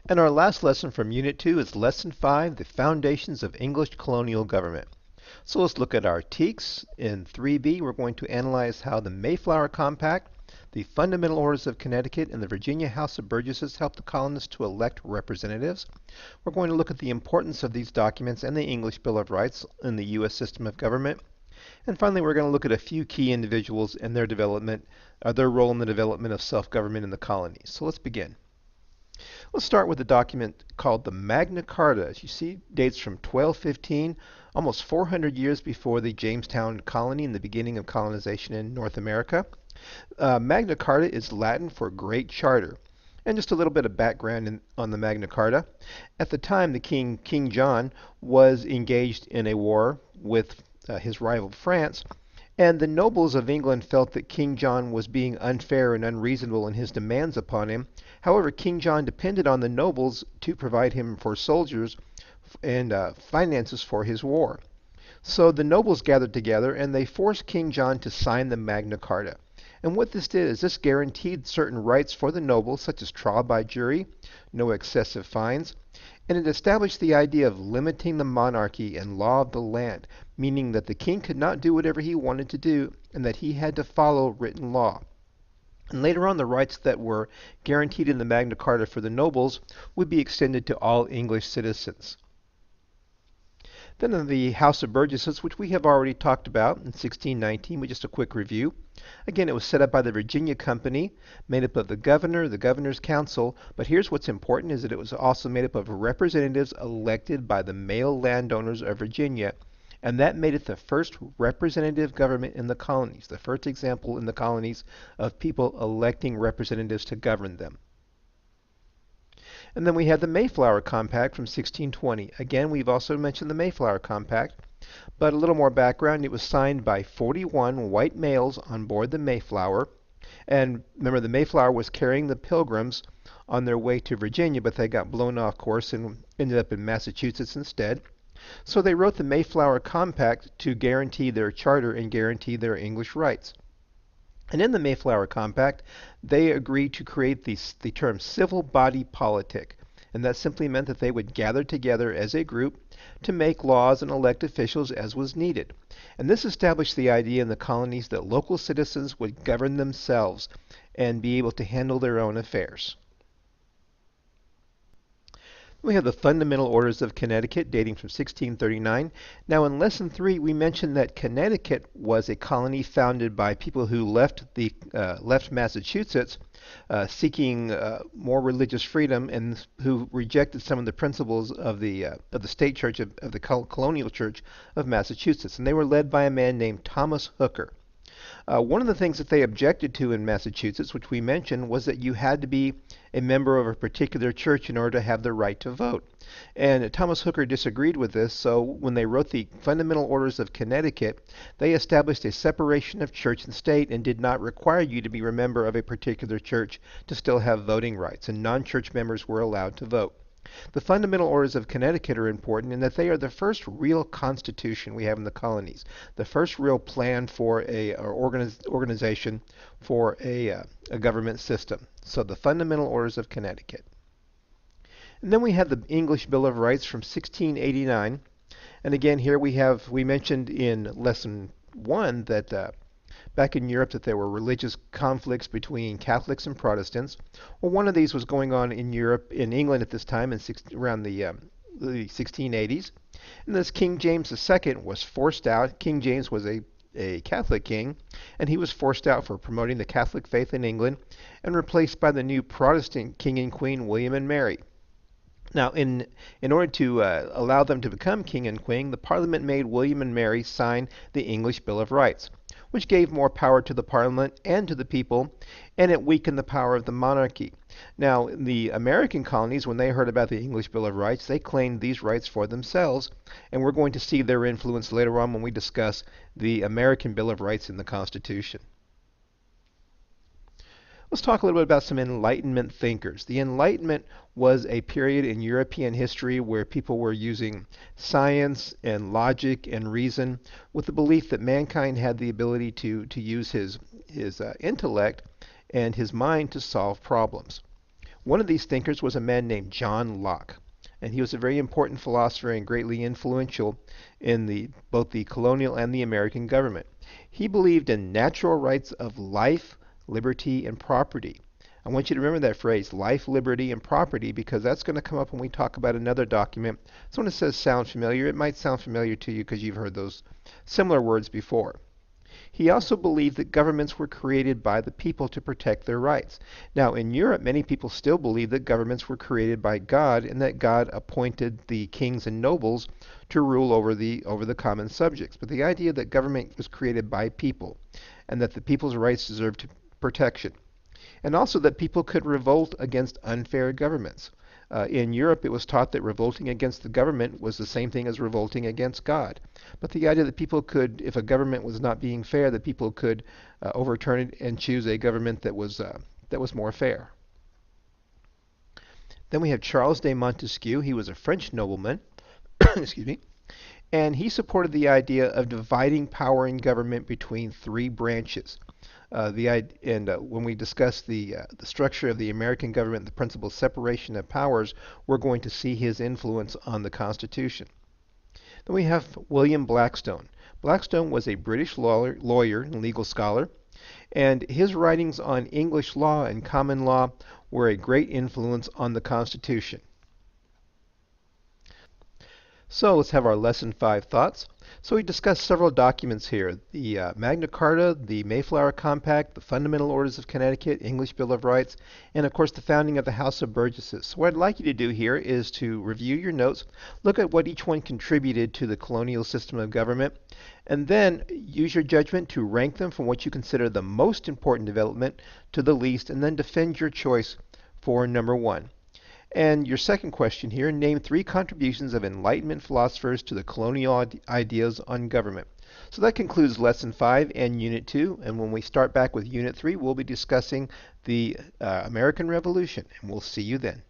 And our last lesson from Unit 2 is Lesson 5, The Foundations of English Colonial Government. So let's look at our TEKS. In 3B, we're going to analyze how the Mayflower Compact, the Fundamental Orders of Connecticut, and the Virginia House of Burgesses helped the colonists to elect representatives. We're going to look at the importance of these documents and the English Bill of Rights in the U.S. system of government. And finally, we're going to look at a few key individuals and their development, their role in the development of self-government in the colonies. So let's begin. Let's start with a document called the Magna Carta. As you see, dates from 1215, almost 400 years before the Jamestown colony and the beginning of colonization in North America. Magna Carta is Latin for Great Charter. And just a little bit of background on the Magna Carta. At the time, the King John, was engaged in a war with his rival France, and the nobles of England felt that King John was being unfair and unreasonable in his demands upon him. However, King John depended on the nobles to provide him for soldiers and finances for his war. So the nobles gathered together and they forced King John to sign the Magna Carta. And what this did is this guaranteed certain rights for the nobles, such as trial by jury, no excessive fines, and it established the idea of limiting the monarchy and law of the land, meaning that the king could not do whatever he wanted to do and that he had to follow written law. And later on, the rights that were guaranteed in the Magna Carta for the nobles would be extended to all English citizens. Then in the House of Burgesses, which we have already talked about in 1619, with just a quick review. Again, it was set up by the Virginia Company, made up of the governor, the governor's council, but here's what's important is that it was also made up of representatives elected by the male landowners of Virginia, and that made it the first representative government in the colonies, the first example in the colonies of people electing representatives to govern them. And then we had the Mayflower Compact from 1620. Again, we've also mentioned the Mayflower Compact, but a little more background. It was signed by 41 white males on board the Mayflower. And remember, the Mayflower was carrying the Pilgrims on their way to Virginia, but they got blown off course and ended up in Massachusetts instead. So they wrote the Mayflower Compact to guarantee their charter and guarantee their English rights. And in the Mayflower Compact, they agreed to create the term civil body politic. And that simply meant that they would gather together as a group to make laws and elect officials as was needed. And this established the idea in the colonies that local citizens would govern themselves and be able to handle their own affairs. We have the Fundamental Orders of Connecticut dating from 1639. Now in Lesson 3 we mentioned that Connecticut was a colony founded by people who left Massachusetts seeking more religious freedom and who rejected some of the principles of the state church of the Colonial Church of Massachusetts. And they were led by a man named Thomas Hooker. One of the things that they objected to in Massachusetts, which we mentioned, was that you had to be a member of a particular church in order to have the right to vote. And Thomas Hooker disagreed with this, so when they wrote the Fundamental Orders of Connecticut, they established a separation of church and state and did not require you to be a member of a particular church to still have voting rights, and non-church members were allowed to vote. The Fundamental Orders of Connecticut are important in that they are the first real constitution we have in the colonies, the first real plan for organization for a government system. So the Fundamental Orders of Connecticut. And then we have the English Bill of Rights from 1689. And again, here we mentioned in Lesson 1 that back in Europe that there were religious conflicts between Catholics and Protestants. Well, one of these was going on in Europe, in England at this time, around the 1680s. And this King James II was forced out. King James was a Catholic king, and he was forced out for promoting the Catholic faith in England and replaced by the new Protestant king and queen, William and Mary. Now, in order to allow them to become king and queen, the Parliament made William and Mary sign the English Bill of Rights, which gave more power to the Parliament and to the people, and it weakened the power of the monarchy. Now, the American colonies, when they heard about the English Bill of Rights, they claimed these rights for themselves, and we're going to see their influence later on when we discuss the American Bill of Rights in the Constitution. Let's talk a little bit about some Enlightenment thinkers. The Enlightenment was a period in European history where people were using science and logic and reason with the belief that mankind had the ability to use his intellect and his mind to solve problems. One of these thinkers was a man named John Locke, and he was a very important philosopher and greatly influential in both the colonial and the American government. He believed in natural rights of life, liberty, and property. I want you to remember that phrase, life, liberty, and property, because that's going to come up when we talk about another document. So when it says sound familiar, it might sound familiar to you because you've heard those similar words before. He also believed that governments were created by the people to protect their rights. Now, in Europe, many people still believe that governments were created by God and that God appointed the kings and nobles to rule over the common subjects. But the idea that government was created by people and that the people's rights deserved protection, and also that people could revolt against unfair governments. In Europe, it was taught that revolting against the government was the same thing as revolting against God. But the idea that people could, if a government was not being fair, that people could overturn it and choose a government that was more fair. Then we have Charles de Montesquieu. He was a French nobleman, excuse me, and he supported the idea of dividing power in government between three branches. When we discuss the structure of the American government, the principle of separation of powers, we're going to see his influence on the Constitution. Then we have William Blackstone. Blackstone was a British lawyer and legal scholar, and his writings on English law and common law were a great influence on the Constitution. So let's have our Lesson 5 thoughts. So we discussed several documents here. The Magna Carta, the Mayflower Compact, the Fundamental Orders of Connecticut, English Bill of Rights, and of course the founding of the House of Burgesses. So what I'd like you to do here is to review your notes, look at what each one contributed to the colonial system of government, and then use your judgment to rank them from what you consider the most important development to the least, and then defend your choice for number one. And your second question here, name three contributions of Enlightenment philosophers to the colonial ideas on government. So that concludes Lesson 5 and Unit 2. And when we start back with Unit 3, we'll be discussing the American Revolution. And we'll see you then.